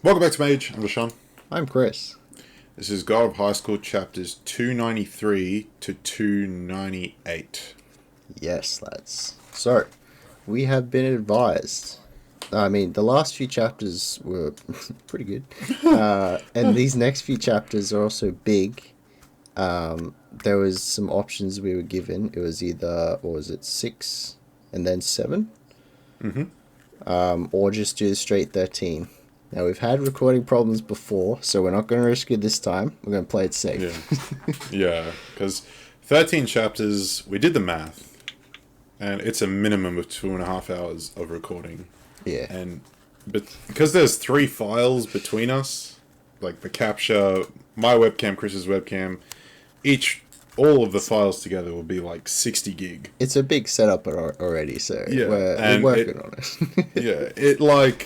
Welcome back to MAGE. I'm Sean. I'm Chris. This is God of High School chapters 293 to 298. Yes, lads. So, we have been advised. The last few chapters were pretty good. And these next few chapters are also big. There was some options we were given. It was either, or was it 6 and then 7? Or just do straight 13. Now, we've had recording problems before, so we're not going to risk it this time. We're going to play it safe. Yeah, because 13 chapters, we did the math, and it's a minimum of 2.5 hours of recording. Yeah. But because there's 3 files between us, like the capture, my webcam, Chris's webcam, all of the files together will be like 60 gig. It's a big setup already, so yeah, we're working on it.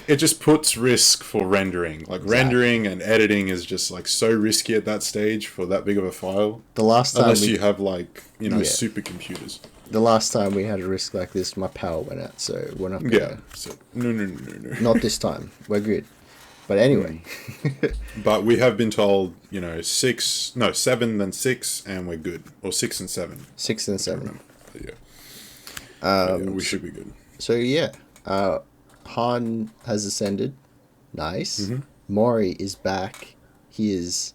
it just puts risk for rendering. Like rendering and editing is just like so risky at that stage for that big of a file. The last time unless you have like, supercomputers. The last time we had a risk like this, my power went out, so we're not gonna... Yeah, so no. Not this time. We're good. But anyway. But we have been told, 7 then 6, and we're good. Or 6 and 7. 6 and 7. Yeah. We should be good. So yeah, Han has ascended. Nice. Mm-hmm. Mori is back. He's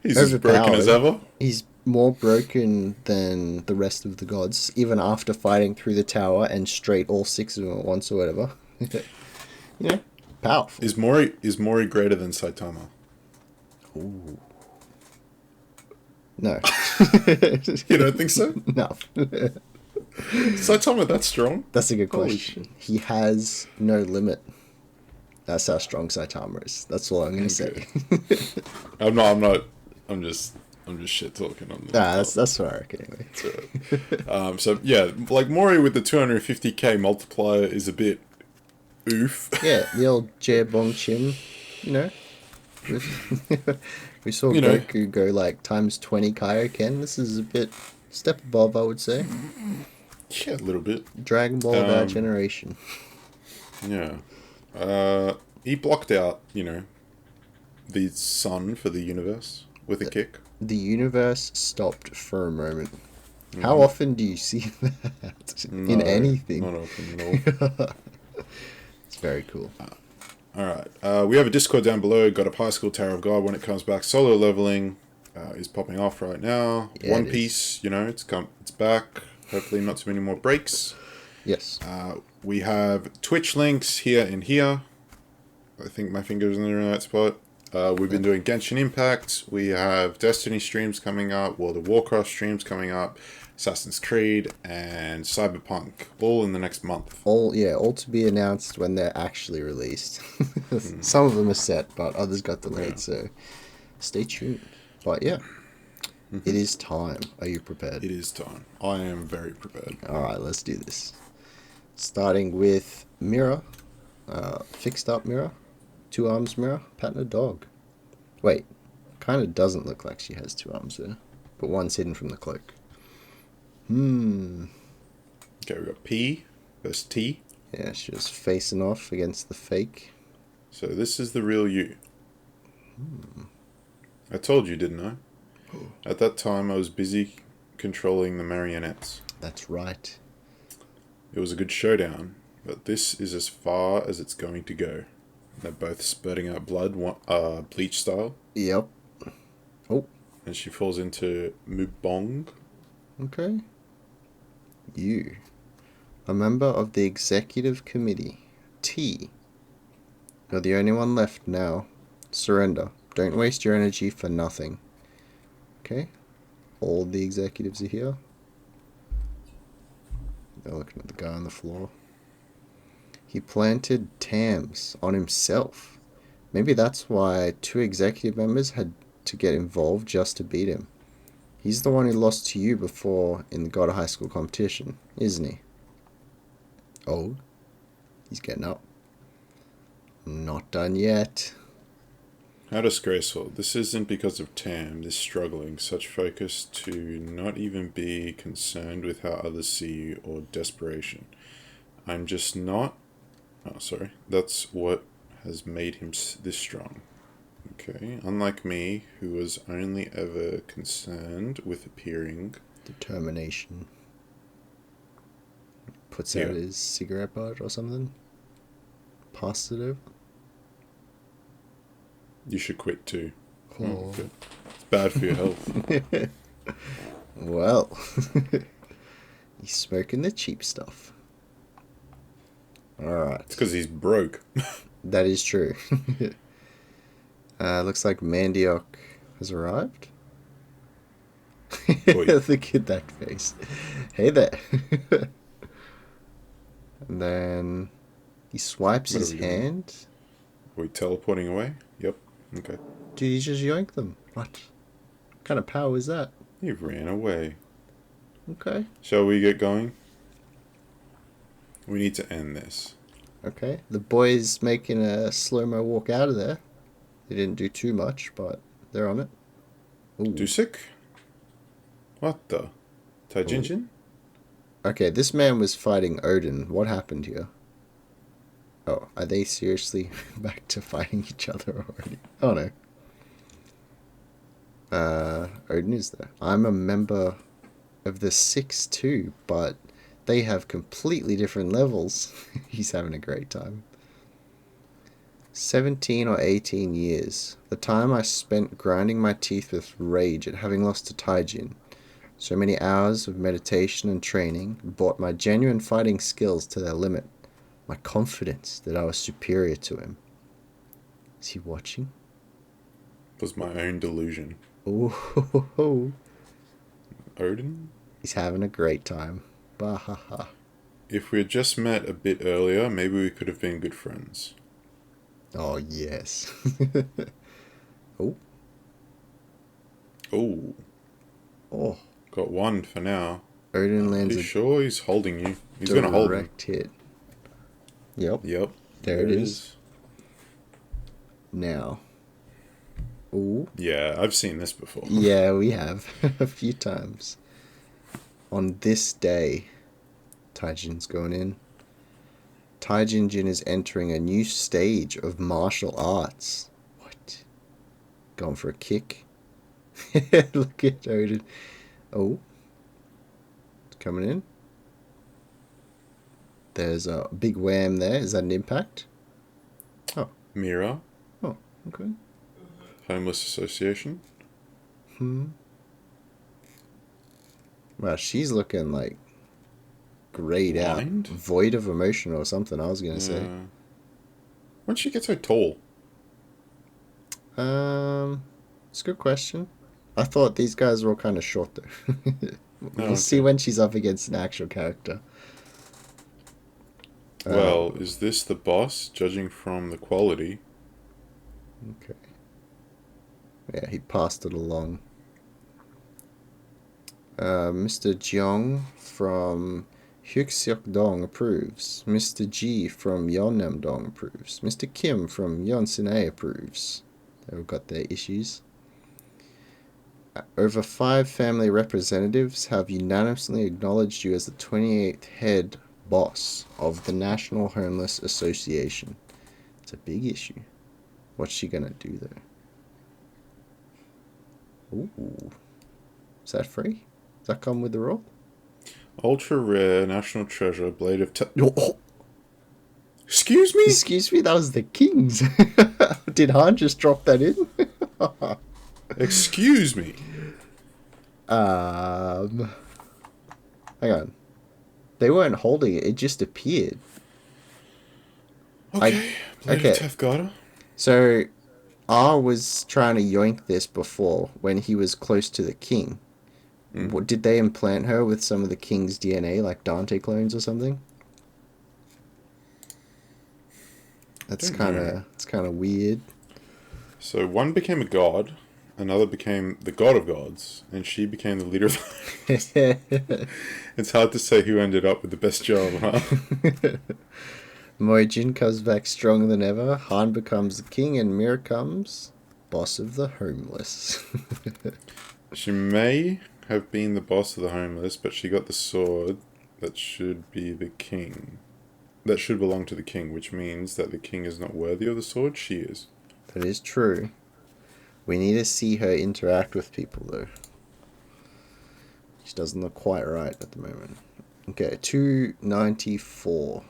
as broken as ever. He's more broken than the rest of the gods, even after fighting through the tower and straight all 6 of them at once or whatever. Powerful. Is Mori greater than Saitama? Ooh. No. You don't think so? No. Saitama that strong? That's a good question. He has no limit. That's how strong Saitama is. That's all I'm going to say. I'm just shit talking on this. That's what I reckon anyway. So yeah, like Mori with the 250k multiplier is a bit oof. Yeah, the old Jaebong Chim, We saw Goku go like times 20 Kaioken. This is a bit step above, I would say. Yeah, a little bit. Dragon Ball of our generation. Yeah. He blocked out, the sun for the universe with a kick. The universe stopped for a moment. How often do you see that in anything? Not often at all. It's very cool. Alright, we have a Discord down below. Got a High School Tower of God when it comes back. Solo leveling is popping off right now. Yeah, One Piece, it's back. Hopefully not too many more breaks. Yes. We have Twitch links here and here. I think my finger's in the right spot. We've been doing Genshin Impact. We have Destiny streams coming up. World of Warcraft streams coming up. Assassin's Creed and Cyberpunk, all in the next month. All to be announced when they're actually released. Some of them are set, but others got delayed, so stay tuned. But yeah, it is time. Are you prepared? It is time. I am very prepared. Alright, let's do this. Starting with Mira, fixed up Mira, 2 arms Mira, patting a dog. Wait, kind of doesn't look like she has 2 arms there, but one's hidden from the cloak. Okay, we got P versus T. Yeah, she was facing off against the fake. So this is the real you. I told you, didn't I? At that time, I was busy controlling the marionettes. That's right. It was a good showdown, but this is as far as it's going to go. They're both spurting out blood, bleach style. Yep. Oh. And she falls into Mubong. Okay. You, a member of the executive committee, T. You're the only one left now. Surrender. Don't waste your energy for nothing. Okay? All the executives are here. They're looking at the guy on the floor. He planted TAMs on himself. Maybe that's why 2 executive members had to get involved just to beat him. He's the one who lost to you before in the God of High School competition, isn't he? Oh, he's getting up. Not done yet. How disgraceful. This isn't because of Tam, this struggling, such focus to not even be concerned with how others see you or desperation. I'm just not... Oh, sorry. That's what has made him this strong. Okay, unlike me, who was only ever concerned with appearing... Determination. Puts Yeah. out his cigarette butt or something. Passes it over. You should quit too. Oh. Good. It's bad for your health. Well, he's smoking the cheap stuff. Alright. It's because he's broke. That is true. Looks like Mandioc has arrived. Look at that face. Hey there. And then he swipes his hand. Are we teleporting away? Yep. Okay. Dude, he just yoinked them. What kind of power is that? He ran away. Okay. Shall we get going? We need to end this. Okay. The boys making a slow-mo walk out of there. They didn't do too much, but they're on it. Ooh. Dusik? What the? Taijinjin? Okay, this man was fighting Odin. What happened here? Oh, are they seriously back to fighting each other already? Oh no. Odin is there. I'm a member of the 6 too, but they have completely different levels. He's having a great time. 17 or 18 years. The time I spent grinding my teeth with rage at having lost to Taijin. So many hours of meditation and training brought my genuine fighting skills to their limit. My confidence that I was superior to him. Is he watching? Was my own delusion. Oh, Odin? he's having a great time. Bahaha. If we had just met a bit earlier, maybe we could have been good friends. Oh, yes. Oh. Oh. Oh. Got one for now. Odin lands Are you sure he's holding you? He's going to hold him. direct hit. Yep. Yep. There it is. Now. Ooh. Yeah, I've seen this before. Yeah, we have. A few times. On this day, Taijin's going in. Taijin Jin is entering a new stage of martial arts. What? Going for a kick? Look at Odin. Oh. It's coming in. There's a big wham there. Is that an impact? Oh. Mira. Oh, okay. Homeless Association. Wow, she's looking like grayed Blind? out. Void of emotion or something, I was going to say. When'd she get so tall? It's a good question. I thought these guys were all kind of short though. We'll see okay. when she's up against an actual character. Well, is this the boss, judging from the quality? Okay. Yeah, he passed it along. Mr. Jeong from Hyukseok-dong approves. Mr. G from Yeonnam-dong approves. Mr. Kim from Yeonsin-ae approves. They've got their issues. Over 5 family representatives have unanimously acknowledged you as the 28th head boss of the National Homeless Association. It's a big issue. What's she gonna do though? Ooh. Is that free? Does that come with the roll? Ultra rare national treasure blade of oh. Excuse me? Excuse me, that was the King's. Did Han just drop that in? Excuse me. Hang on. They weren't holding it, it just appeared. Okay. Blade of Tefgada. So, R was trying to yoink this before when he was close to the King. What, did they implant her with some of the King's DNA, like Dante clones or something? That's kind of weird. So one became a god, another became the god of gods, and she became the leader of the... It's hard to say who ended up with the best job, huh? Mori Jin comes back stronger than ever. Han becomes the king, and Mira comes boss of the homeless. She may have been the boss of the homeless, but she got the sword that should be the king. that should belong to the king, which means that the king is not worthy of the sword. She is. That is true. We need to see her interact with people, though. She doesn't look quite right at the moment. Okay, 294.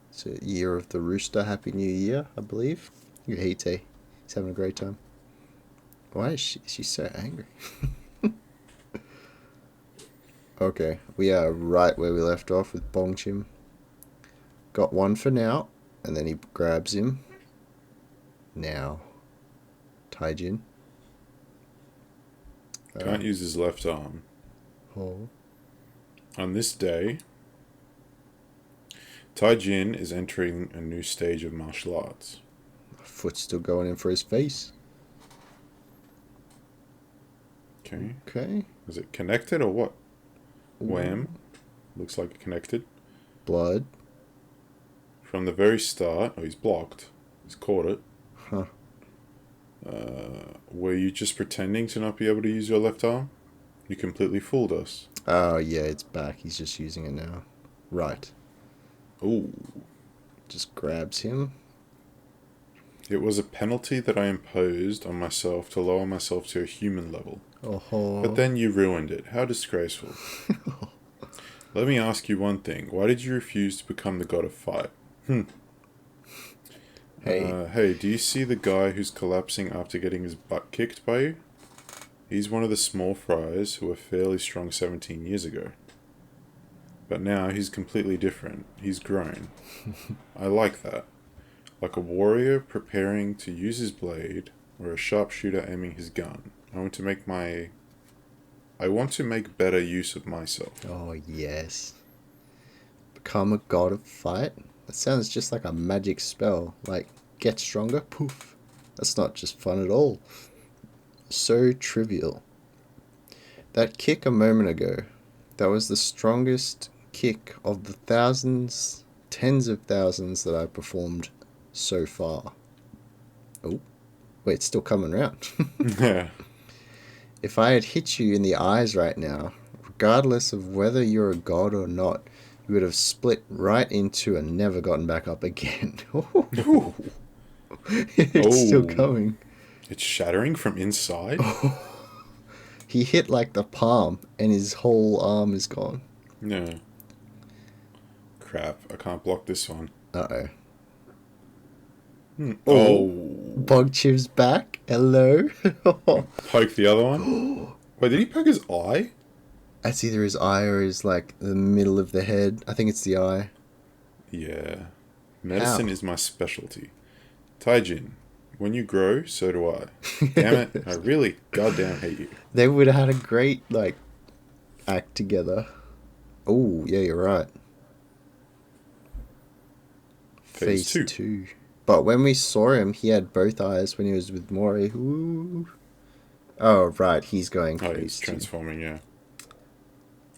It's a year of the rooster. Happy New Year, I believe. Hite. He's having a great time. Why is she so angry? Okay, we are right where we left off with Bong Chim. Got one for now, and then he grabs him. Now. Taijin. Can't use his left arm. Oh. On this day, Taijin is entering a new stage of martial arts. Foot's still going in for his face. Okay. Okay. Is it connected or what? Wham. Looks like it connected. Blood. From the very start, he's blocked. He's caught it. Huh. Were you just pretending to not be able to use your left arm? You completely fooled us. Oh, yeah, it's back. He's just using it now. Right. Ooh. Just grabs him. It was a penalty that I imposed on myself to lower myself to a human level. Oh. But then you ruined it. How disgraceful. Let me ask you one thing. Why did you refuse to become the god of fight? Hey, do you see the guy who's collapsing after getting his butt kicked by you? He's one of the small fries who were fairly strong 17 years ago. But now he's completely different. He's grown. I like that. Like a warrior preparing to use his blade, or a sharpshooter aiming his gun. I want to make better use of myself. Oh, yes. Become a god of fight? That sounds just like a magic spell. Like, get stronger? Poof. That's not just fun at all. So trivial. That kick a moment ago, that was the strongest kick of the thousands, tens of thousands that I performed so far. Oh, wait, it's still coming round. Yeah. If I had hit you in the eyes right now, regardless of whether you're a god or not, you would have split right into and never gotten back up again. It's still coming. It's shattering from inside? He hit like the palm, and his whole arm is gone. Yeah. Crap, I can't block this one. Uh-oh. Oh. Bog Chiv's back. Hello. Poke the other one? Wait, did he poke his eye? That's either his eye or his, like, the middle of the head. I think it's the eye. Yeah. Medicine is my specialty. Taijin, when you grow, so do I. Damn it, I really goddamn hate you. They would have had a great, like, act together. Oh, yeah, you're right. Phase two. But when we saw him, he had both eyes when he was with Mori. Ooh. Oh, right, he's going phase he's two. transforming, yeah.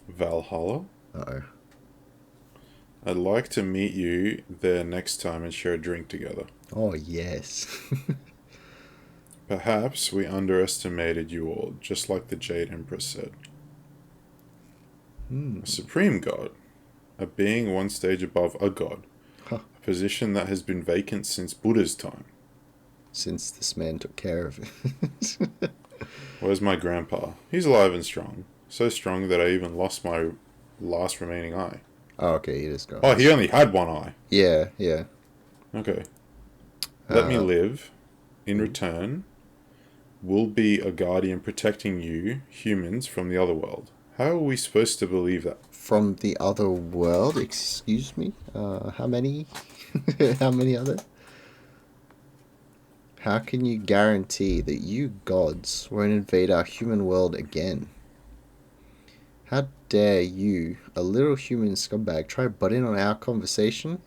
Valhalla? Uh-oh. I'd like to meet you there next time and share a drink together. Oh, yes. Perhaps we underestimated you all, just like the Jade Empress said. A supreme god. A being one stage above a god. Huh. A position that has been vacant since Buddha's time. Since this man took care of it. Where's my grandpa? He's alive and strong. So strong that I even lost my last remaining eye. Oh, okay, he just got... Oh, he only had one eye. Yeah, yeah. Okay. Let me live. In return, we'll be a guardian protecting you, humans, from the other world. How are we supposed to believe that? From the other world? Excuse me? How many? How many other? How can you guarantee that you gods won't invade our human world again? How dare you, a little human scumbag, try to butt in on our conversation?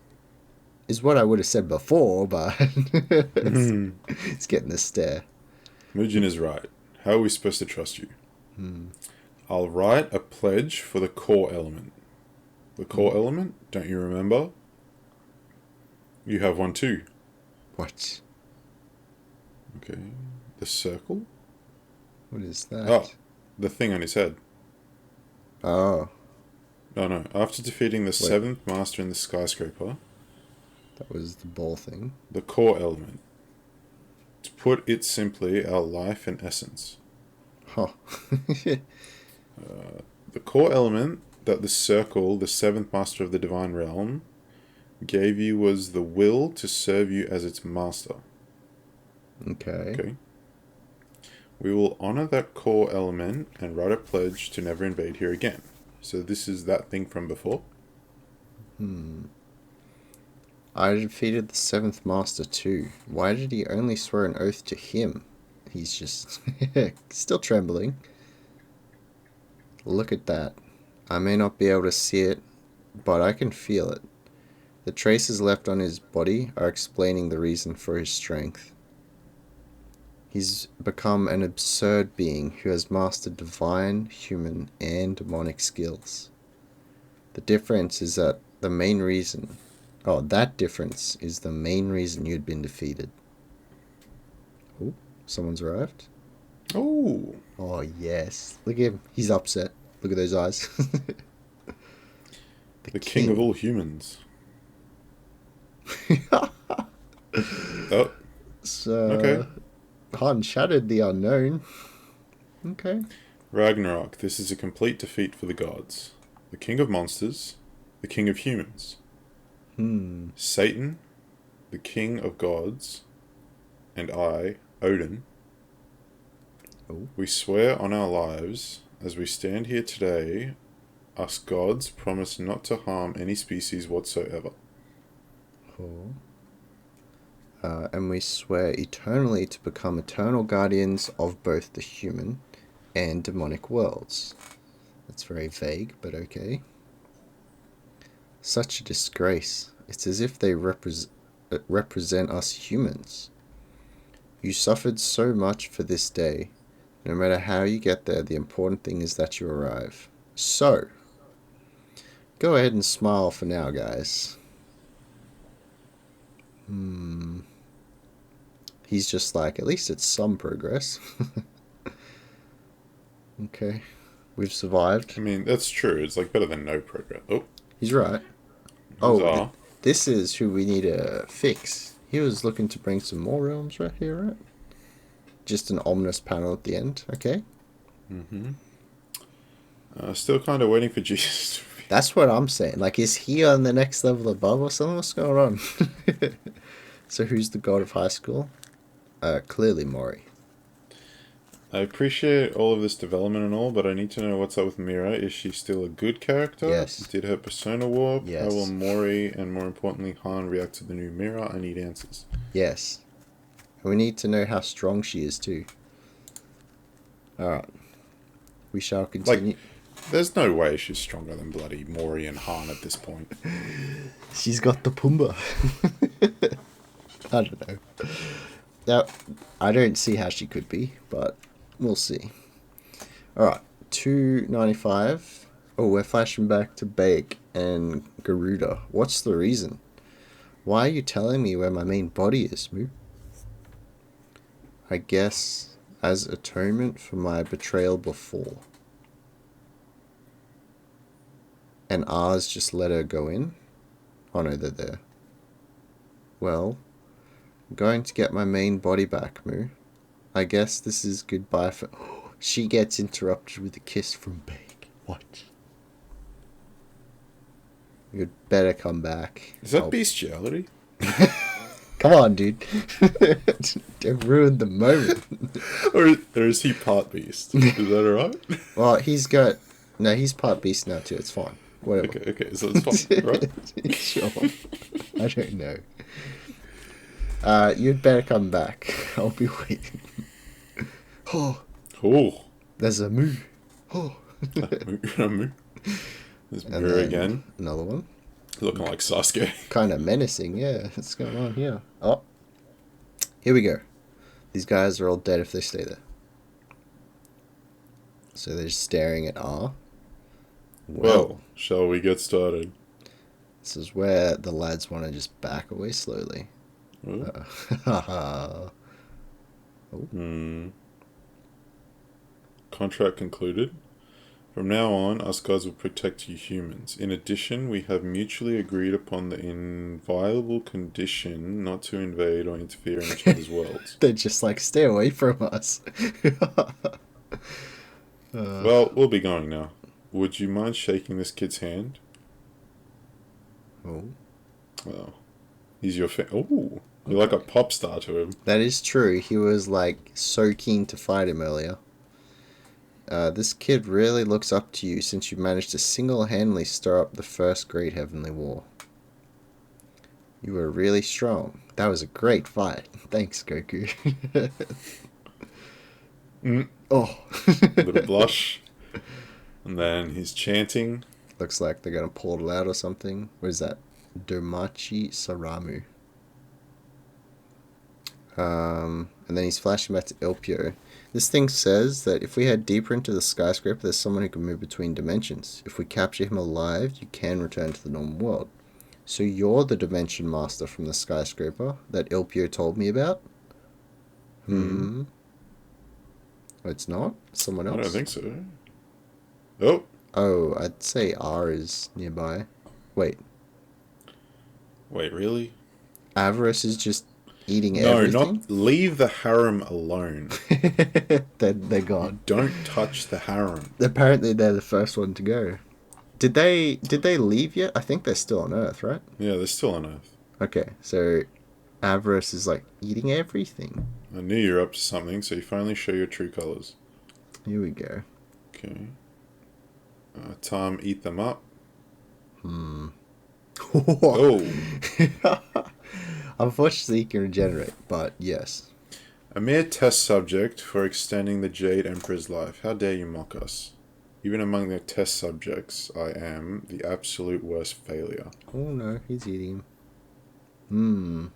Is what I would have said before, but it's getting the stare. Mujin is right. How are we supposed to trust you? I'll write a pledge for the core element. The core element? Don't you remember? You have one too. What? Okay. The circle? What is that? Oh, the thing on his head. Oh. Oh no. After defeating the seventh master in the Skyscraper, That was the ball thing. the core element. To put it simply, our life and essence. Huh. The core element that the circle, the seventh master of the divine realm, gave you was the will to serve you as its master. Okay. We will honor that core element and write a pledge to never invade here again. So this is that thing from before? I defeated the seventh master too. Why did he only swear an oath to him? He's just still trembling. Look at that. I may not be able to see it, but I can feel it. The traces left on his body are explaining the reason for his strength. He's become an absurd being who has mastered divine, human, and demonic skills. The difference is that the main reason... Oh, that difference is the main reason you'd been defeated. Oh, someone's arrived. Oh. Oh, yes. Look at him. He's upset. Look at those eyes. The king of all humans. Oh. So, Okay. Han shattered the unknown. Okay. Ragnarok. This is a complete defeat for the gods. The king of monsters. The king of humans. Satan. The king of gods. And I, Odin. Oh. We swear on our lives, as we stand here today, us gods promise not to harm any species whatsoever. Oh. And we swear eternally to become eternal guardians of both the human and demonic worlds. That's very vague, but okay. Such a disgrace. It's as if they represent us humans. You suffered so much for this day. No matter how you get there, the important thing is that you arrive. So, go ahead and smile for now, guys. He's just like, at least it's some progress. Okay. We've survived. I mean, that's true. It's like better than no progress. Oh. He's right. Oh, this is who we need to fix. He was looking to bring some more realms right here, right? Just an ominous panel at the end. Okay. Still kind of waiting for Jesus to be... That's what I'm saying. Like, is he on the next level above or something? What's going on? So who's the god of high school? Clearly Mori. I appreciate all of this development and all, but I need to know what's up with Mira. Is she still a good character? Yes. Did her persona warp? Yes. How will Mori and, more importantly, Han react to the new Mira? I need answers. Yes. And we need to know how strong she is too. Alright. We shall continue. Like, there's no way she's stronger than bloody Mori and Han at this point. She's got the Pumbaa. I don't know. Now, I don't see how she could be, but we'll see. Alright, 295. Oh, we're flashing back to Bake and Garuda. What's the reason? Why are you telling me where my main body is, Moo? I guess as atonement for my betrayal before. And ours just let her go in? Oh no, they're there. Well, I'm going to get my main body back, Moo. I guess this is goodbye for... She gets interrupted with a kiss from Bake. What? You'd better come back. Is that bestiality? Come on, dude. Don't ruin the moment. or is he part beast? Is that alright? Well, he's got... No, he's part beast now too. It's fine. Whatever. Okay, so it's fine, right? Sure. I don't know. You'd better come back. I'll be waiting. Oh. Oh. There's a moo. Oh. Moo. There's And Mira then again. Another one. Looking like Sasuke. Kind of menacing, yeah. What's going on here? Oh. Here we go. These guys are all dead if they stay there. So they're just staring at R. Well, shall we get started? This is where the lads want to just back away slowly. Oh. Contract concluded. From now on, us gods will protect you humans. In addition, we have mutually agreed upon the inviolable condition not to invade or interfere in each other's worlds. They're just like, stay away from us. Well, we'll be going now. Would you mind shaking this kid's hand? Oh. Well, he's your Oh, you're like a pop star to him. That is true. He was like so keen to fight him earlier. This kid really looks up to you since you managed to single-handedly stir up the first great heavenly war. You were really strong. That was a great fight. Thanks, Goku. Oh. A little blush. And then he's chanting. Looks like they're going to pull it out or something. What is that? Domachi Saramu. And then he's flashing back to Elpio. This thing says that if we head deeper into the skyscraper, there's someone who can move between dimensions. If we capture him alive, you can return to the normal world. So you're the dimension master from the skyscraper that Elpio told me about? Oh, it's not? Someone else? I don't think so. Oh. Oh, I'd say R is nearby. Wait, really? Avarice is just eating everything? No, not leave the harem alone. They're gone. Don't touch the harem. Apparently they're the first one to go. Did they leave yet? I think they're still on Earth, right? Yeah, they're still on Earth. Okay, so Avarice is like eating everything. I knew you were up to something, so you finally show your true colors. Here we go. Okay. Tom, eat them up. Oh. Unfortunately, he can regenerate, but yes. A mere test subject for extending the Jade Emperor's life. How dare you mock us? Even among the test subjects, I am the absolute worst failure. Oh no, he's eating him.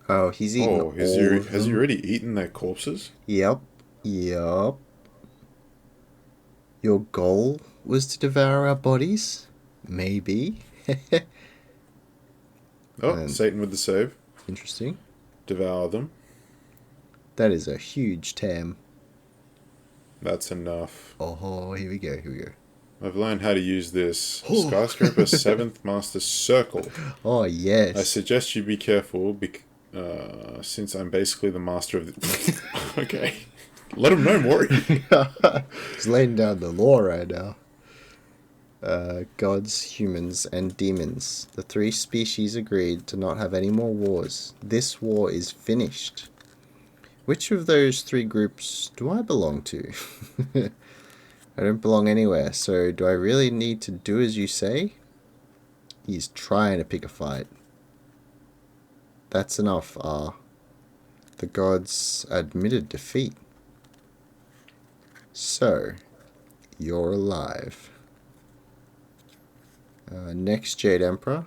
Oh, he's eating all of them. Has he already eaten their corpses? Yep. Your goal was to devour our bodies? Maybe. Oh, And- Satan with the save. Interesting. Devour them. That is a huge tam. That's enough. Oh, here we go. I've learned how to use this Skyscraper 7th Master Circle. Oh, yes. I suggest you be careful since I'm basically the master of the... Okay. Let him know, Mori. He's laying down the law right now. Gods, humans, and demons. The three species agreed to not have any more wars. This war is finished. Which of those three groups do I belong to? I don't belong anywhere, so do I really need to do as you say? He's trying to pick a fight. That's enough, R. The gods admitted defeat. So, you're alive. Next Jade Emperor,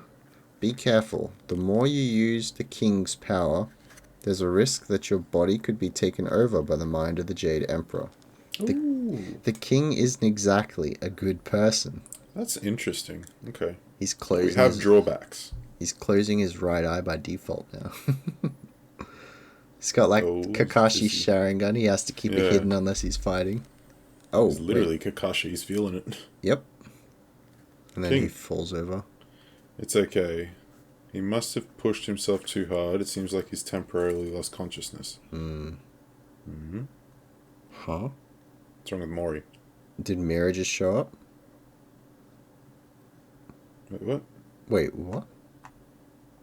be careful. The more you use the king's power, there's a risk that your body could be taken over by the mind of the Jade Emperor. The king isn't exactly a good person. That's interesting. Okay. He's closing. We have drawbacks. He's closing his right eye by default now. He's got like Kakashi's Sharingan. He has to keep it hidden unless he's fighting. Oh, it's literally Kakashi. He's feeling it. Yep. And then King. he falls over. It's okay. He must have pushed himself too hard. It seems like he's temporarily lost consciousness. Huh? What's wrong with Mori? Did Mira just show up? Wait, what? Wait, what?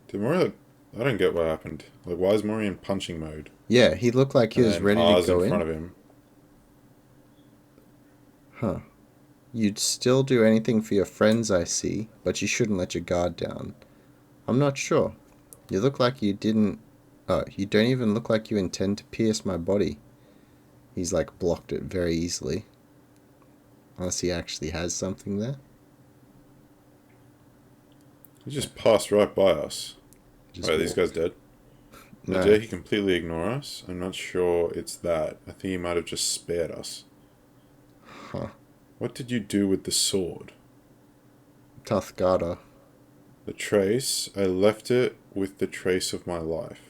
Did Mori... I don't get what happened. Like, why is Mori in punching mode? Yeah, he looked like he was ready to go in front of him. Huh. You'd still do anything for your friends, I see, but you shouldn't let your guard down. I'm not sure. You look like you didn't... Oh, you don't even look like you intend to pierce my body. He's like blocked it very easily. Unless he actually has something there. He just passed right by us. Just Wait, these guys dead? No. Did he completely ignore us? I'm not sure it's that. I think he might have just spared us. Huh. What did you do with the sword? Tathgata. The trace? I left it with the trace of my life.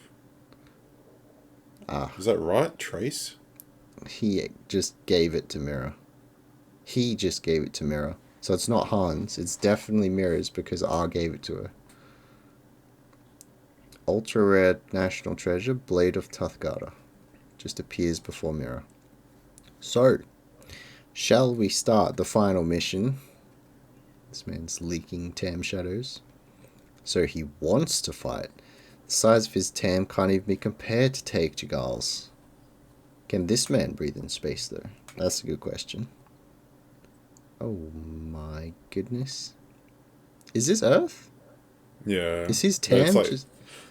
Ah. Is that right? Trace? He just gave it to Mira. He just gave it to Mira. So it's not Han's. It's definitely Mira's because R gave it to her. Ultra rare national treasure, Blade of Tuthgarda. Just appears before Mira. So, shall we start the final mission? This man's leaking Tam shadows. So he wants to fight. The size of his Tam can't even be compared to Take Jagal's. Can this man breathe in space though? That's a good question. Oh my goodness. Is this Earth? Yeah. Is his But it's Tam like, just...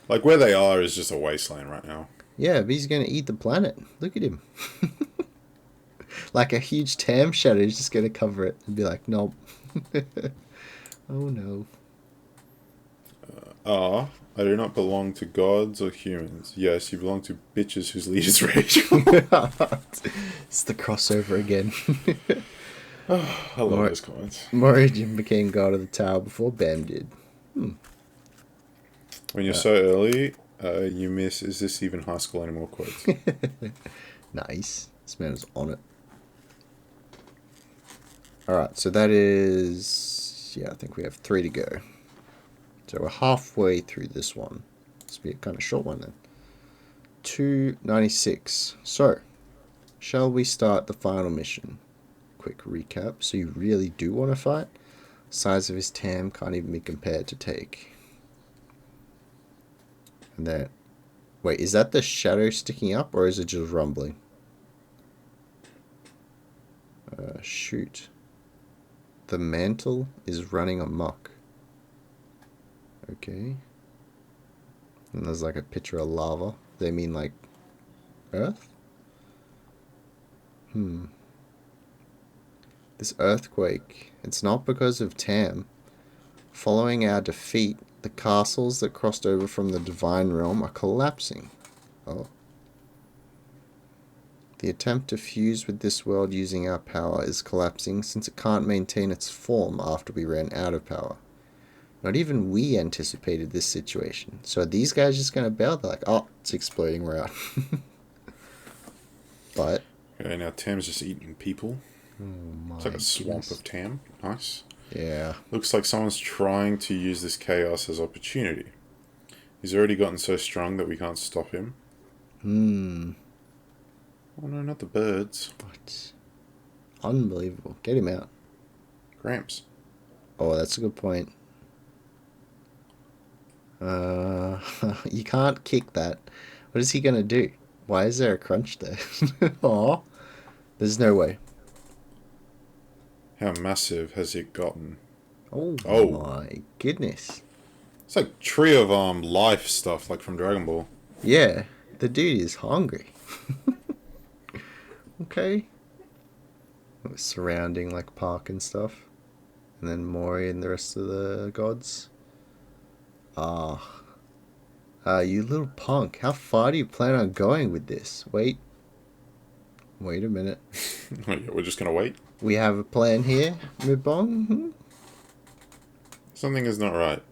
like where they are is just a wasteland right now. Yeah, but he's going to eat the planet. Look at him. Like a huge Tam shadow is just going to cover it and be like, nope. Oh no. I do not belong to gods or humans. Yes, you belong to bitches whose leaders rage. It's the crossover again. I love those comments. Mori Jin became god of the tower before Bam did. When you're so early, you miss, is this even high school anymore quotes? Nice. This man was on it. Alright, so that is... Yeah, I think we have 3 to go. So we're halfway through this one. This will be a kind of short one then. 296. So, shall we start the final mission? Quick recap. So you really do want to fight? Size of his Tam can't even be compared to Take. And that... Wait, is that the shadow sticking up or is it just rumbling? Shoot. The mantle is running amok. Okay. And there's like a picture of lava. They mean like Earth? This earthquake, it's not because of Tam. Following our defeat, the castles that crossed over from the divine realm are collapsing. Oh. The attempt to fuse with this world using our power is collapsing since it can't maintain its form after we ran out of power. Not even we anticipated this situation. So are these guys just going to bail? They're like, oh, it's exploding, we're out. But... Okay, now Tam's just eating people. Oh my It's like a swamp goodness. of Tam. Nice. Yeah. Looks like someone's trying to use this chaos as opportunity. He's already gotten so strong that we can't stop him. Oh no, not the birds. What? Unbelievable. Get him out. Gramps. Oh, that's a good point. You can't kick that. What is he gonna do? Why is there a crunch there? Aw. There's no way. How massive has it gotten? Oh, my goodness. It's like Tree of Life stuff, like from Dragon Ball. Yeah, the dude is hungry. Okay. Surrounding like park and stuff. And then Mori and the rest of the gods. You little punk. How far do you plan on going with this? Wait a minute. We're just gonna wait? We have a plan here, Mubong? Something is not right.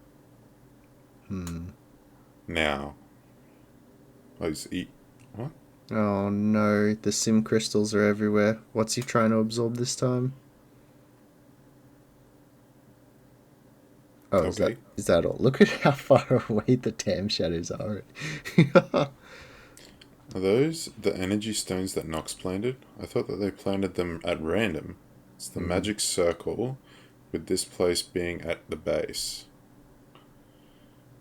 Now. Oh, he's eat. What? Oh no, the sim crystals are everywhere. What's he trying to absorb this time? Oh, Okay. is that all? Look at how far away the Tam shadows are. Are those the energy stones that Nox planted? I thought that they planted them at random. It's the magic circle, with this place being at the base.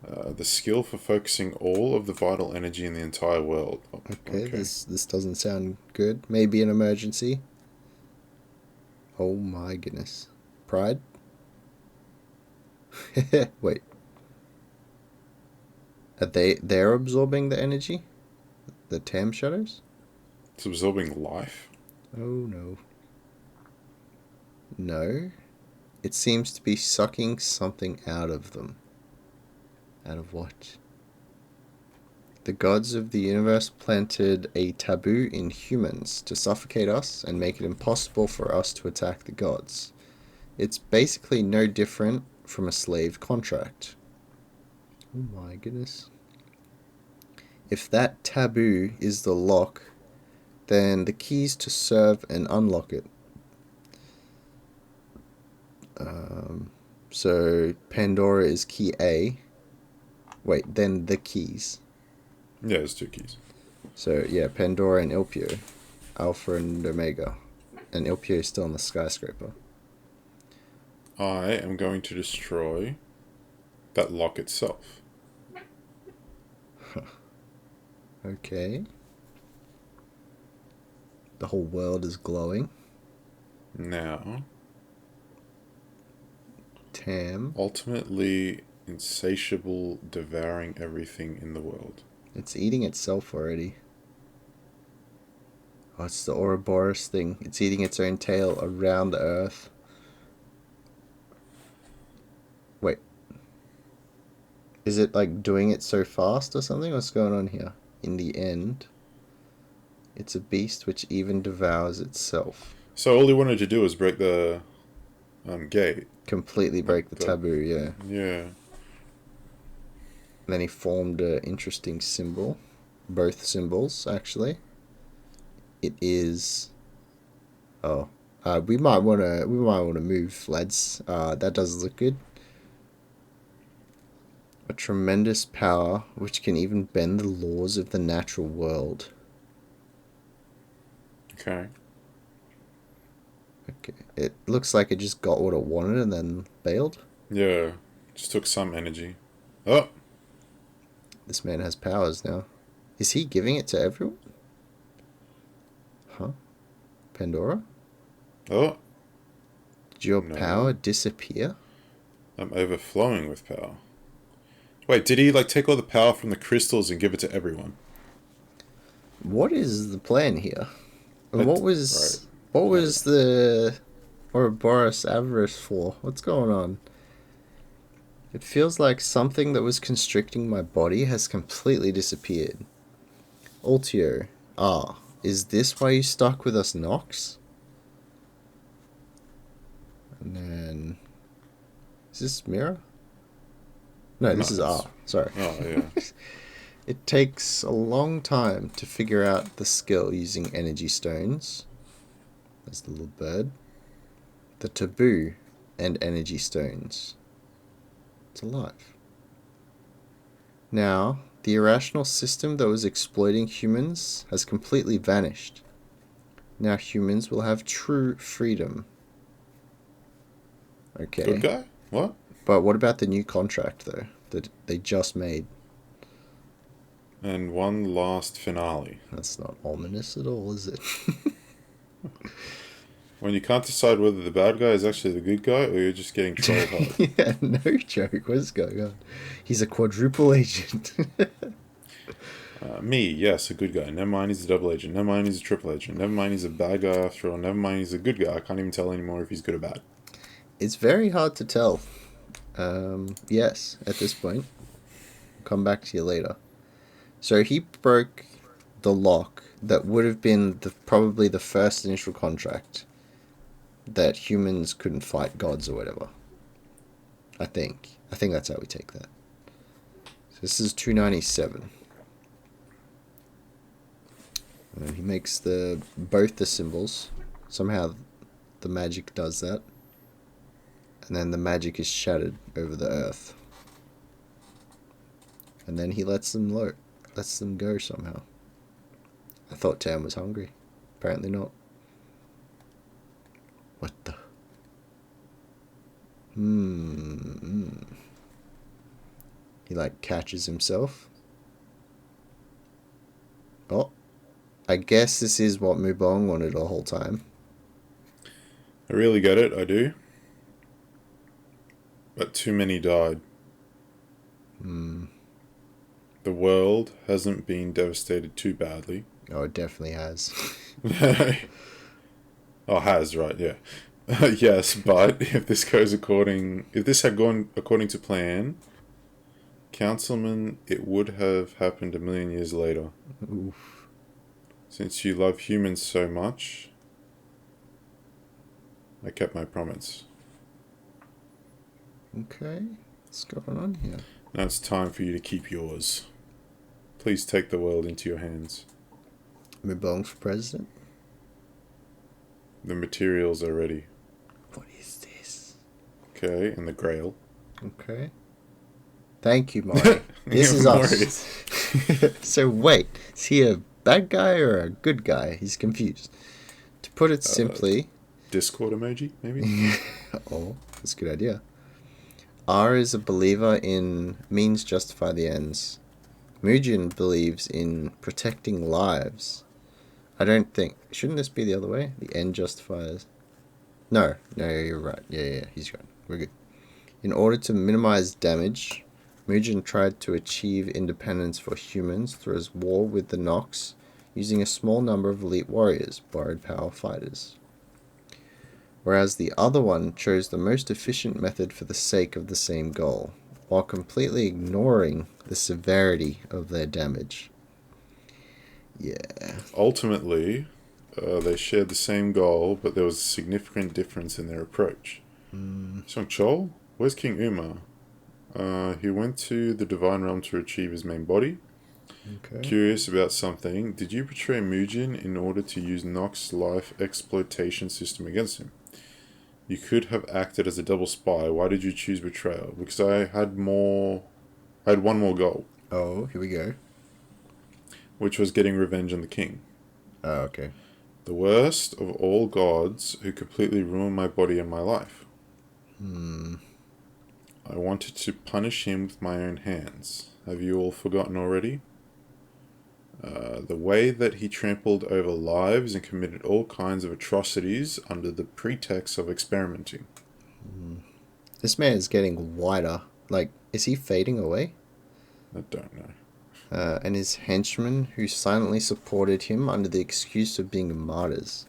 The skill for focusing all of the vital energy in the entire world. Oh, Okay, this doesn't sound good. Maybe an emergency. Oh my goodness. Pride? Wait. Are they're absorbing the energy? The Tam shadows? It's absorbing life. Oh no. No. It seems to be sucking something out of them. Out of what? The gods of the universe planted a taboo in humans to suffocate us and make it impossible for us to attack the gods. It's basically no different from a slave contract. Oh my goodness. If that taboo is the lock, then the keys to serve and unlock it. So Pandora is key A. Wait, then the keys. Yeah, there's 2 keys. So yeah, Pandora and Ilpio, Alpha and Omega, and Ilpio is still on the skyscraper. I am going to destroy that lock itself. Okay. The whole world is glowing. Now, Tam. ultimately insatiable, devouring everything in the world. It's eating itself already. Oh, it's the Ouroboros thing. It's eating its own tail around the Earth. Wait. Is it like doing it so fast or something? What's going on here? In the end, it's a beast which even devours itself. So all he wanted to do was break the gate. Completely break the taboo, yeah. Yeah. Then he formed an interesting symbol. Both symbols, actually. It is. Oh, we might wanna move, lads. That does look good. A tremendous power which can even bend the laws of the natural world. Okay. Okay, it looks like it just got what it wanted and then bailed. Yeah. Just took some energy. Oh. This man has powers now. Is he giving it to everyone? Huh? Pandora? Oh. Did your No. power disappear? I'm overflowing with power. Wait, did he like take all the power from the crystals and give it to everyone? What is the plan here? And what was Right. the Ouroboros Avarice for? What's going on? It feels like something that was constricting my body has completely disappeared. Altio. Ah, is this why you stuck with us, Nox? And then... Is this Mira? No, this is Nice. R. Sorry. Oh, yeah. It takes a long time to figure out the skill using energy stones. There's the little bird. The taboo and energy stones. It's alive. Now, the irrational system that was exploiting humans has completely vanished. Now humans will have true freedom. Okay. Good guy? What? But what about the new contract, though, that they just made? And one last finale. That's not ominous at all, is it? When you can't decide whether the bad guy is actually the good guy or you're just getting trolled hard. Yeah, no joke. What's going on? He's a quadruple agent. Me, yes, a good guy. Never mind, he's a double agent. Never mind, he's a triple agent. Never mind, he's a bad guy after all. Never mind, he's a good guy. I can't even tell anymore if he's good or bad. It's very hard to tell. Yes, at this point. I'll come back to you later. So he broke the lock that would have been probably the first initial contract that humans couldn't fight gods or whatever. I think that's how we take that. So this is 297. And he makes both the symbols. Somehow the magic does that. And then the magic is shattered over the earth. And then he lets them go somehow. I thought Tam was hungry. Apparently not. What the? He like catches himself. Oh. I guess this is what Mubong wanted the whole time. I really get it, I do. But too many died. The world hasn't been devastated too badly. Oh, it definitely has. Oh, has, right, yeah. Yes, but if this had gone according to plan, Councilman, it would have happened 1,000,000 years later. Oof. Since you love humans so much, I kept my promise. Okay. What's going on here? Now it's time for you to keep yours. Please take the world into your hands. Mubong for president? The materials are ready. What is this? Okay, and the Grail. Okay. Thank you, Mori. This is us. So wait, is he a bad guy or a good guy? He's confused. To put it simply... Discord emoji, maybe? Oh, that's a good idea. R is a believer in means justify the ends. Mujin believes in protecting lives. I don't think... Shouldn't this be the other way? The end justifies... No, you're right. Yeah, he's right. We're good. In order to minimize damage, Mujin tried to achieve independence for humans through his war with the Nox, using a small number of elite warriors, borrowed power fighters. Whereas the other one chose the most efficient method for the sake of the same goal, while completely ignoring the severity of their damage. Yeah. Ultimately, they shared the same goal, but there was a significant difference in their approach. Song Chol, where's King Uma? He went to the Divine Realm to achieve his main body. Okay. Curious about something. Did you betray Mujin in order to use Nox's life exploitation system against him? You could have acted as a double spy. Why did you choose betrayal? Because I had one more goal. Oh, here we go. Which was getting revenge on the king. Oh, okay. The worst of all gods who completely ruined my body and my life. I wanted to punish him with my own hands. Have you all forgotten already? The way that he trampled over lives and committed all kinds of atrocities under the pretext of experimenting. This man is getting whiter. Like, is he fading away? I don't know. And his henchmen who silently supported him under the excuse of being martyrs.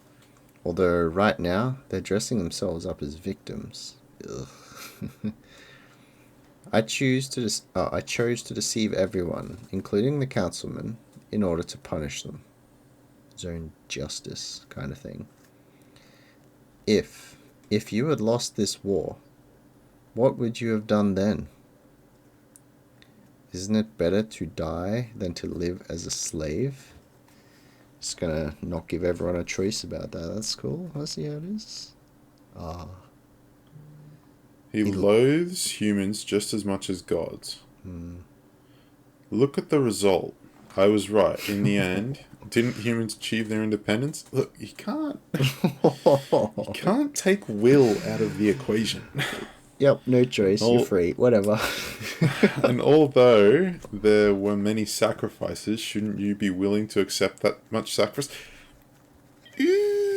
Although right now, they're dressing themselves up as victims. Ugh. I chose to deceive everyone, including the councilmen, in order to punish them. Zone justice kind of thing. If you had lost this war, what would you have done then? Isn't it better to die than to live as a slave? Just gonna not give everyone a choice about that. That's cool. Let's see how it is. He loathes humans just as much as gods. Look at the result. I was right. In the end, didn't humans achieve their independence? Look, you can't take will out of the equation. Yep, no choice. You're free. Whatever. And although there were many sacrifices, shouldn't you be willing to accept that much sacrifice?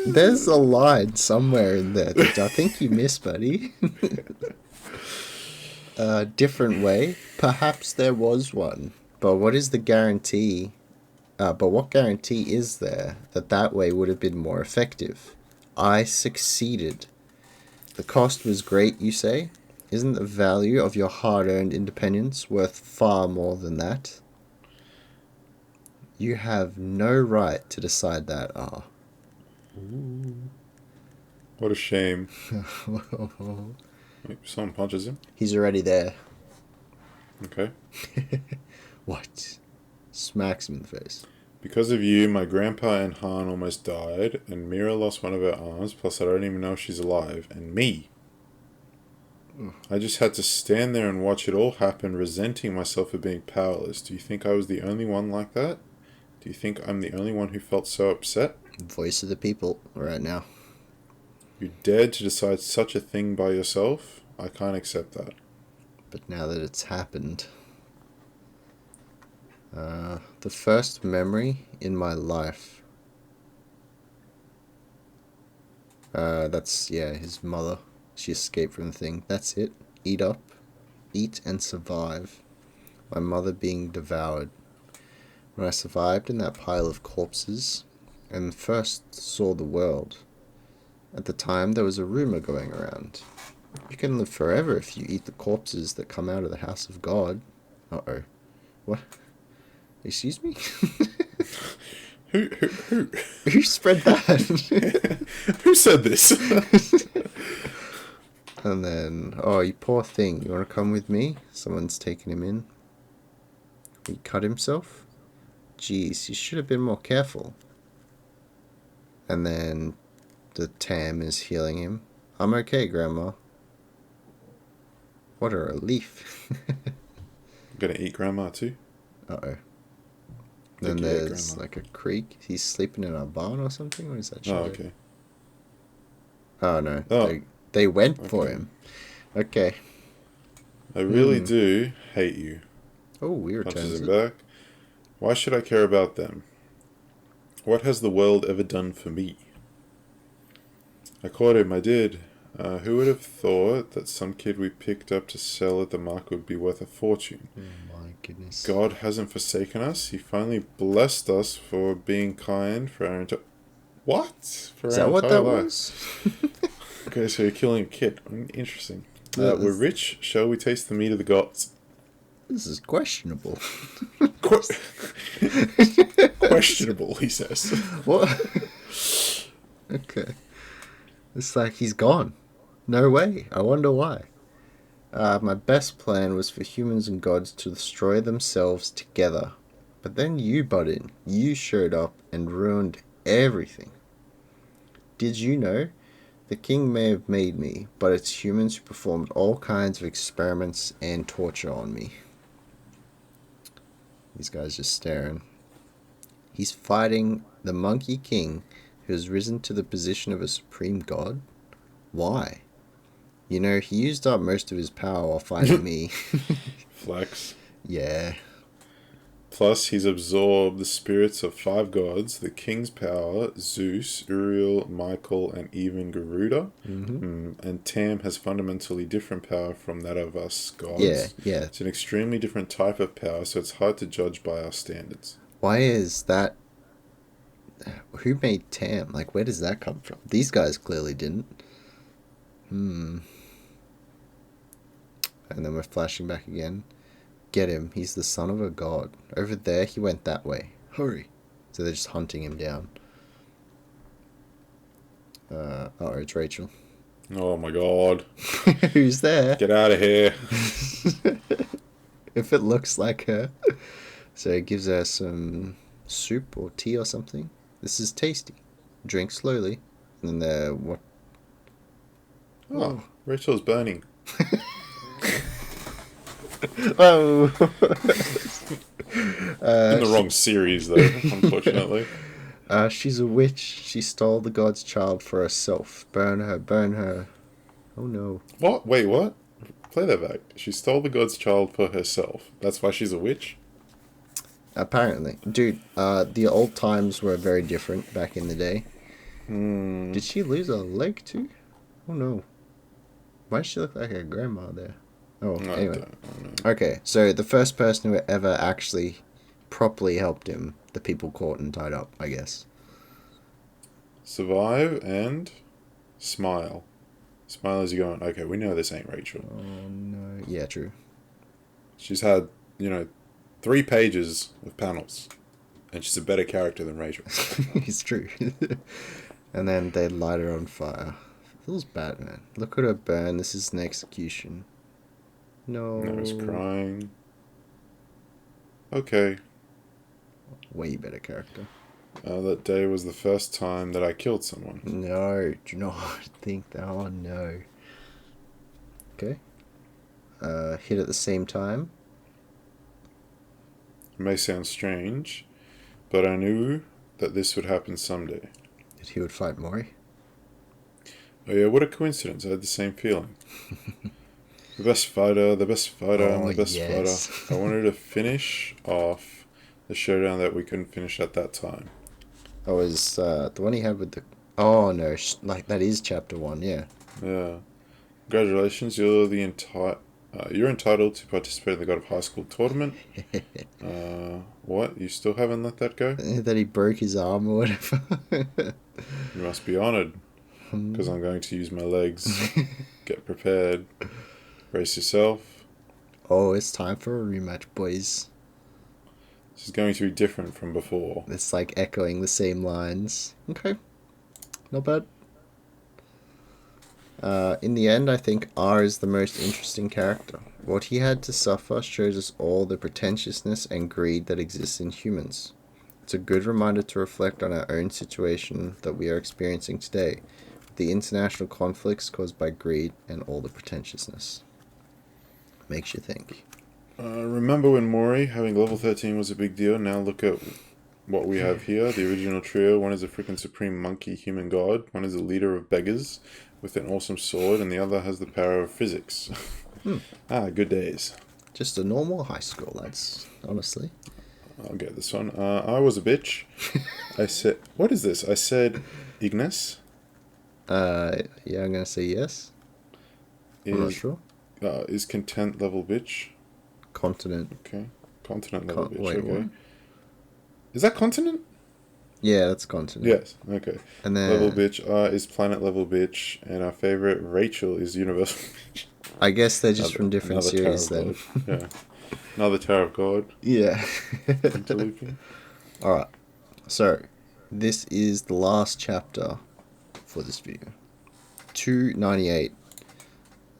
There's a line somewhere in there that I think you missed, buddy. Different way. Perhaps there was one. But what is the guarantee? But what guarantee is there that way would have been more effective? I succeeded. The cost was great, you say? Isn't the value of your hard-earned independence worth far more than that? You have no right to decide that, Ooh. What a shame. Someone punches him. He's already there. Okay. What? Smacks him in the face. Because of you, my grandpa and Han almost died, and Mira lost one of her arms, plus I don't even know if she's alive, and me. I just had to stand there and watch it all happen, resenting myself for being powerless. Do you think I was the only one like that? Do you think I'm the only one who felt so upset? Voice of the people right now. You dared to decide such a thing by yourself? I can't accept that. But now that it's happened... the first memory in my life. That's, his mother. She escaped from the thing. That's it. Eat and survive. My mother being devoured. When I survived in that pile of corpses and first saw the world, at the time there was a rumor going around. You can live forever if you eat the corpses that come out of the house of God. Uh-oh. What? Excuse me? Who spread that? Who said this? And then, oh, you poor thing. You want to come with me? Someone's taken him in. He cut himself? Jeez, you should have been more careful. And then the Tam is healing him. I'm okay, Grandma. What a relief. Gonna eat grandma too? Uh-oh. Look Then at there's grandma. like a creek. He's sleeping in a barn or something? What is that? Oh, Shadow? okay. Oh, no. Oh, They went for okay. him. Okay. I really do hate you. Oh, he Punches returns him it. back. Why should I care about them? What has the world ever done for me? I caught him, I did. Who would have thought that some kid we picked up to sell at the market would be worth a fortune? Oh, my goodness. God hasn't forsaken us. He finally blessed us for being kind for our entire... What? For Is our that what entire that life. was? Okay, so you're killing a kid. Interesting. Yeah, We're rich. Shall we taste the meat of the gods? This is questionable. Questionable, he says. What? Okay. It's like he's gone. No way. I wonder why. My best plan was for humans and gods to destroy themselves together. But then you butt in. You showed up and ruined everything. Did you know? The king may have made me, but it's humans who performed all kinds of experiments and torture on me. These guys just staring. He's fighting the Monkey King, who has risen to the position of a supreme god? Why? You know, he used up most of his power while fighting me. Flex. Yeah. Plus, he's absorbed the spirits of 5 gods, the king's power, Zeus, Uriel, Michael, and even Garuda. And Tam has fundamentally different power from that of us gods. Yeah. It's an extremely different type of power, so it's hard to judge by our standards. Why is that? Who made Tam? Like, where does that come from? These guys clearly didn't. And then we're flashing back again. Get him. He's the son of a god. Over there, he went that way. Hurry. So they're just hunting him down. It's Rachel. Oh my god. Who's there? Get out of here. If it looks like her. So he gives her some soup or tea or something. This is tasty. Drink slowly. And then what? Oh, Rachel's burning. Oh. In the wrong series, though, unfortunately. She's a witch. She stole the god's child for herself. Burn her, burn her. Oh no. What? Wait, what? Play that back. She stole the god's child for herself. That's why she's a witch? Apparently. Dude, the old times were very different back in the day. Did she lose a leg too? Oh no. Why does she look like her grandma there? Oh, anyway. Okay, so the first person who ever actually properly helped him, the people caught and tied up, I guess. Survive and smile. Smile as you're going, okay, we know this ain't Rachel. Oh no. Yeah, true. She's had, 3 pages of panels. And she's a better character than Rachel. It's true. And then they light her on fire. Feels bad, man. Look at her burn. This is an execution. No. I was crying. Okay. Way better character. That day was the first time that I killed someone. No, do not think that. Oh no. Okay. Hit at the same time. It may sound strange, but I knew that this would happen someday. That he would fight Mori. Oh yeah, what a coincidence. I had the same feeling. The best fighter, I'm the best yes. fighter. I wanted to finish off the showdown that we couldn't finish at that time. Oh, was the one he had with the... Oh, no. That is chapter 1, yeah. Yeah. Congratulations, you're entitled to participate in the God of High School tournament. What? You still haven't let that go? That he broke his arm or whatever. You must be honored, because I'm going to use my legs. Get prepared. Brace yourself. Oh, it's time for a rematch, boys. This is going to be different from before. It's like echoing the same lines. Okay. Not bad. In the end, I think R is the most interesting character. What he had to suffer shows us all the pretentiousness and greed that exists in humans. It's a good reminder to reflect on our own situation that we are experiencing today, the international conflicts caused by greed and all the pretentiousness. Makes you think. Remember when Mori having level 13 was a big deal? Now look at what we have here. The original trio. One is a freaking supreme monkey human god. One is a leader of beggars with an awesome sword. And the other has the power of physics. Good days. Just a normal high school, lads, honestly. I'll get this one. I was a bitch. I said... What is this? I said Ignis. Yeah, I'm going to say yes. I'm not sure. Is content level bitch. Continent. Okay. Continent level bitch. Wait, okay. what? Is that continent? Yeah, that's continent. Yes. Okay. And then level bitch is planet level bitch, and our favorite Rachel is universal bitch. I guess they're just from different series then. Yeah. Another Tower of God. Yeah. Interlooping. All right. So, this is the last chapter for this video. 298.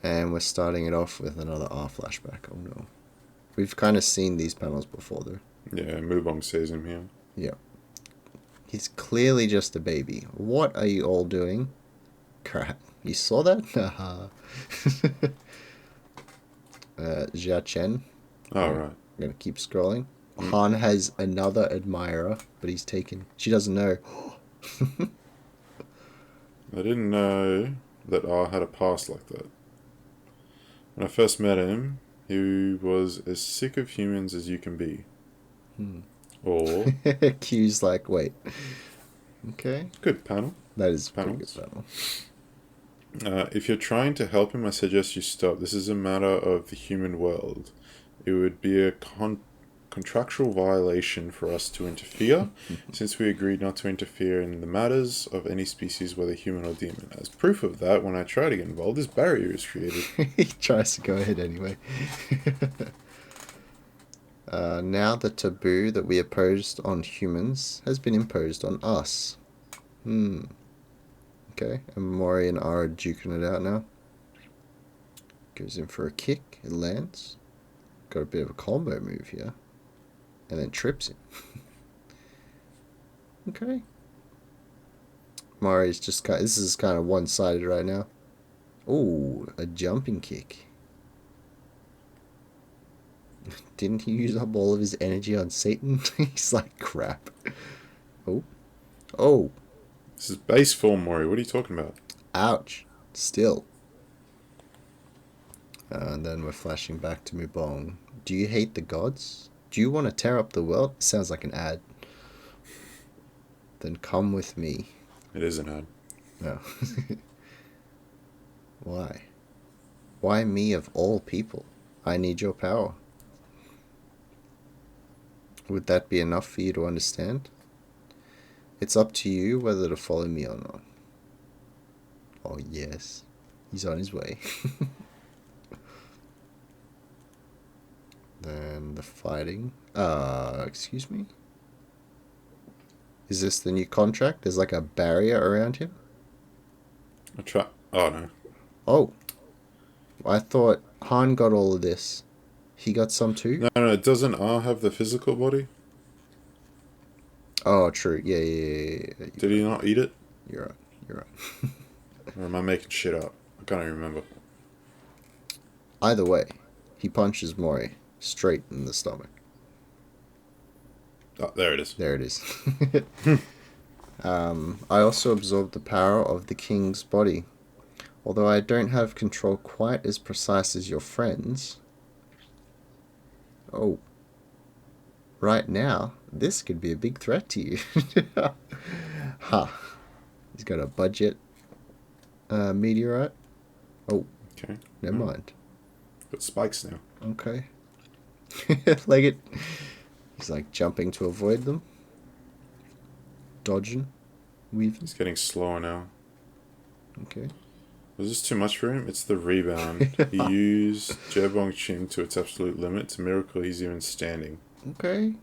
And we're starting it off with another R flashback. Oh no. We've kind of seen these panels before though. Yeah, Mubong sees him here. Yeah. He's clearly just a baby. What are you all doing? Crap. You saw that? Haha. Jia Chen. Oh, right. I'm going to keep scrolling. Han has another admirer, but he's taken... She doesn't know. I didn't know that R had a past like that. When I first met him, he was as sick of humans as you can be. Or... Q's like, wait. Okay. Good panel. That is a Panels. pretty good panel. If you're trying to help him, I suggest you stop. This is a matter of the human world. It would be a contractual violation for us to interfere, since we agreed not to interfere in the matters of any species, whether human or demon. As proof of that, when I try to get involved, this barrier is created. He tries to go ahead anyway. Now the taboo that we opposed on humans has been imposed on us. Okay, and Mori and R are duking it out now. Goes in for a kick, it lands. Got a bit of a combo move here. And then trips him. Okay. Mori's just kind of, this is kind of one-sided right now. Ooh, a jumping kick. Didn't he use up all of his energy on Satan? He's like, crap. Oh. Oh. This is base form, Mori. What are you talking about? Ouch. Still. And then we're flashing back to Mubong. Do you hate the gods? Do you want to tear up the world? Sounds like an ad. Then come with me. It is an ad. No. Why? Why me of all people? I need your power. Would that be enough for you to understand? It's up to you whether to follow me or not. Oh yes. He's on his way. Then the fighting. Excuse me? Is this the new contract? There's like a barrier around him? Oh, no. Oh. I thought Han got all of this. He got some too? No, doesn't R have the physical body? Oh, true. Yeah. Did he not eat it? You're right. Or am I making shit up? I can't even remember. Either way, he punches Mori straight in the stomach. Oh, there it is. There it is. I also absorbed the power of the king's body. Although I don't have control quite as precise as your friends. Oh. Right now, this could be a big threat to you. Ha. He's got a budget meteorite. Oh. Okay. Never mind. Got spikes now. Okay. Like it. He's like jumping to avoid them. Dodging. Weaving. He's getting slower now. Okay. Was this too much for him? It's the rebound. He used Jerbong Chin to its absolute limit. It's a miracle he's even standing. Okay.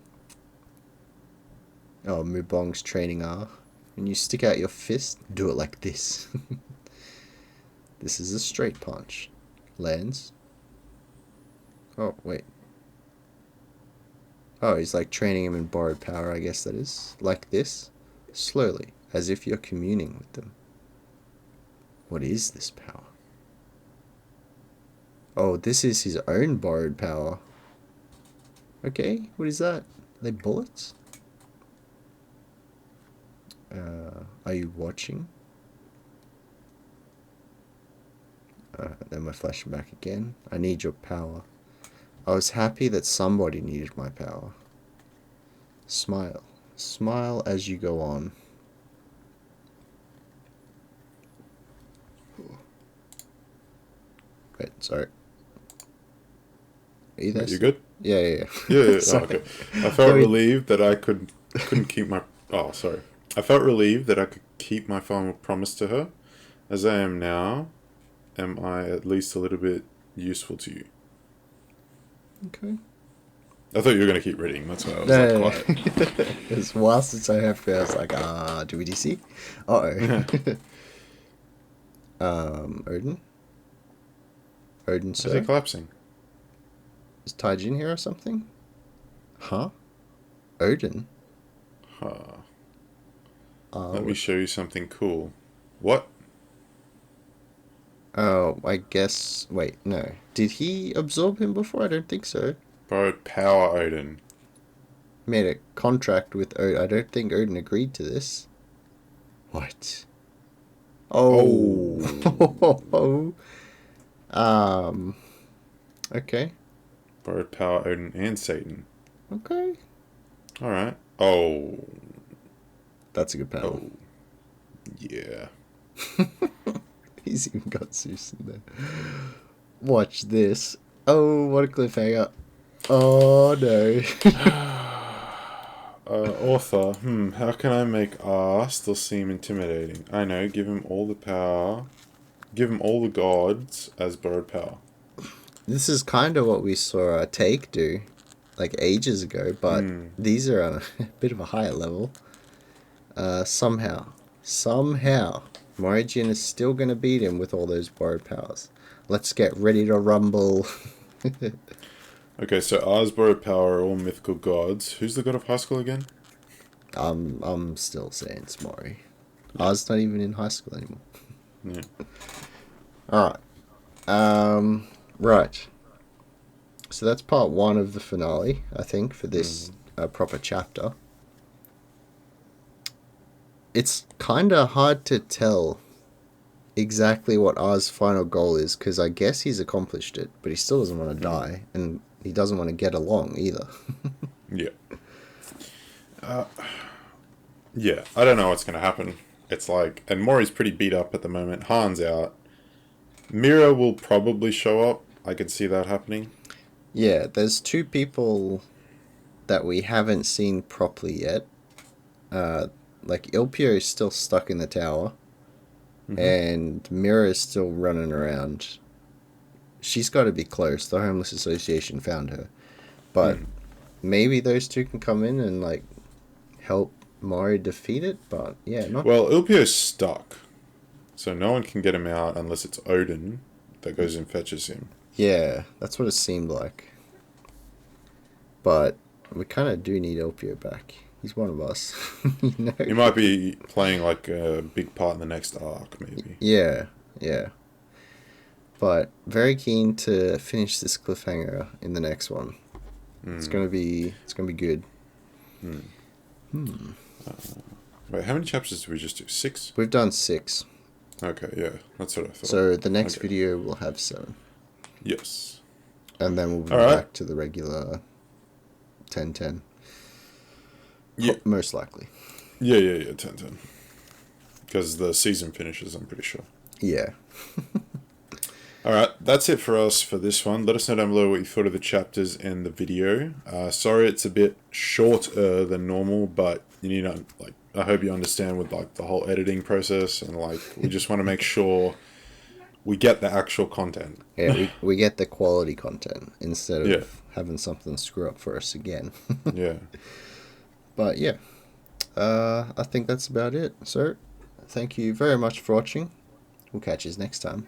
Oh, Mubong's training R. When you stick out your fist, do it like this. This is a straight punch. Lands. Oh, wait. Oh, he's like training him in borrowed power, I guess that is. Like this. Slowly, as if you're communing with them. What is this power? Oh, this is his own borrowed power. Okay, what is that? Are they bullets? Are you watching? Then we're flashing back again. I need your power. I was happy that somebody needed my power. Smile. Smile as you go on. Wait, sorry. Are you there? You good? Yeah. Yeah. Oh, Sorry. okay. I felt relieved that I couldn't keep my. Oh, sorry. I felt relieved that I could keep my final promise to her. As I am now, am I at least a little bit useful to you? Okay. I thought you were going to keep reading. That's why I was No. quiet. It's a while since I have I was like, do we DC? Uh-oh. Odin? Odin, Is sir? he collapsing? Is Taijin here or something? Huh? Odin? Huh. Let me show you something cool. What? Oh, I guess... Wait, no. Did he absorb him before? I don't think so. Borrowed power, Odin. Made a contract with Odin. I don't think Odin agreed to this. What? Oh. Okay. Borrowed power, Odin and Satan. Okay. Alright. Oh. That's a good panel. Oh. Yeah. He's even got Zeus in there. Watch this. Oh, what a cliffhanger. Oh, no. Author. How can I make R still seem intimidating? I know, give him all the power. Give him all the gods as borrowed power. This is kind of what we saw Take do, like ages ago, but these are on a bit of a higher level. Somehow, Mori Jin is still going to beat him with all those borrowed powers. Let's get ready to rumble. Okay, so R's borrowed power are all mythical gods. Who's the god of high school again? I'm still saying it's Mori. R's not even in high school anymore. Yeah. Alright. Right. So that's part 1 of the finale, I think, for this proper chapter. It's kind of hard to tell exactly what R's final goal is, because I guess he's accomplished it, but he still doesn't want to die, and he doesn't want to get along either. Yeah. Yeah, I don't know what's going to happen. It's like, and Mori's pretty beat up at the moment. Han's out. Mira will probably show up. I can see that happening. Yeah, there's 2 people that we haven't seen properly yet. Like, Ilpio is still stuck in the tower, and Mira is still running around. She's got to be close. The Homeless Association found her. But maybe those 2 can come in and, like, help Mori defeat it, but yeah, not... Well, Ilpio's stuck, so no one can get him out unless it's Odin that goes and fetches him. Yeah, that's what it seemed like. But we kind of do need Ilpio back. He's one of us. You know? He might be playing like a big part in the next arc, maybe. Yeah. But very keen to finish this cliffhanger in the next one. It's gonna be good. Wait, how many chapters did we just do? 6? We've done 6. Okay, yeah, that's what I thought. So the next video will have 7. Yes. And then we'll be All right. back to the regular 10-10. Yeah. Most likely. Yeah, 10-10. Because the season finishes, I'm pretty sure. Yeah. Alright, that's it for us for this one. Let us know down below what you thought of the chapters and the video. Sorry it's a bit shorter than normal, but you need to, like, I hope you understand with, like, the whole editing process, and, like, we just want to make sure we get the actual content. Yeah, we get the quality content instead of having something screw up for us again. Yeah. But yeah, I think that's about it. So, thank you very much for watching. We'll catch you next time.